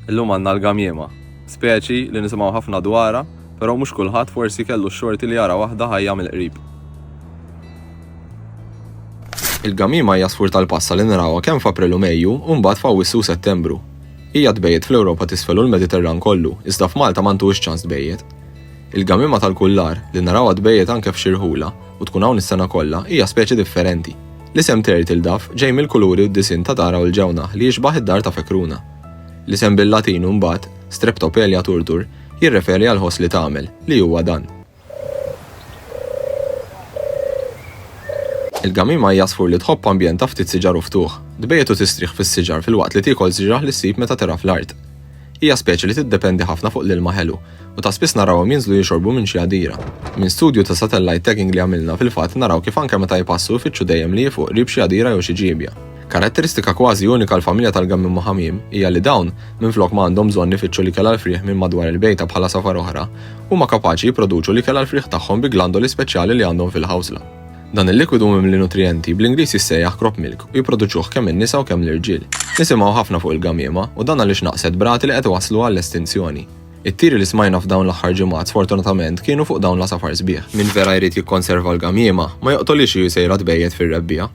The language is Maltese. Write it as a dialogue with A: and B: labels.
A: Illum għandna l-gamjema, speċi li nisimgħu ħafna dwarha, però mhux kulħadd forsi kellu x-xorti li jara waħda ħajja mill-qrib. Il-gamjema hija sfur tal-passa li narawha kemm f'April u Mejju u mbagħad f'Awwissu u Settembru. Hija tbejjed fl-Ewropa t'isfel u l-Mediterran kollu, iżda f'Malta m'għandux ċans tbejjed. Il-gamjema tal-kullar li narawha tbejjed anke f'xirħula u tkun hawn is-sena kollha hija speċi differenti. L-isem Turtledove ġej mill-kuluri u d-disinn ta' tara u l-ġewna li jixbaħ id-dar ta' fekruna. L-isem bil-Latinu mbagħad Streptopelia turtur jirreferi għal ħoss li tagħmel li huwa dan. Il-gamjema hija sfur li tħobb ambjent ta' ftit siġar u ftuħ, tbejjed u tistrieħ fis-siġar filwaqt li tiekol siġar li ssib meta tera fl-art. Hija speċi li tiddependi ħafna fuq l-ilma ħelu u ta' spiss narawhom jinżlu jixorbu minn xi għadira. Minn studju ta' satellite tagging li għamilna fil-fatt naraw kif anke meta jpassu jfittxu dejjem li fuq qrib xi għadira jew xi ġiebja. Karatteristika kważi unika l-familja tal-gamjema ħamim hija li dawn minflok ma għandhom bżonn ifittxu l-ikel għall-frieħ minn madwar il-bejta bħala safar oħra, huma kapaċi jipproduċu l-ikel għall-frieħ tagħhom bi glandoli speċjali li għandhom fil-ħawsla. Dan il-likwidu mimli nutrienti bl-Ingliż jissejjaħ crop milk u jipproduċuh kemm in-nisa u kemm l-irġiel. Nisimgħu ħafna fuq il-gamjema u dan għaliex naqset brati li qed waslu għall-estinzjoni. It-tieri li smajna f'dawn l-aħħar ġimgħat sfortunatament kienu fuq dawn la safar sbieħ. Min vera jrid jikkonserva l-gamjema ma joqtolix jsejra tbejjed fir-rebbija.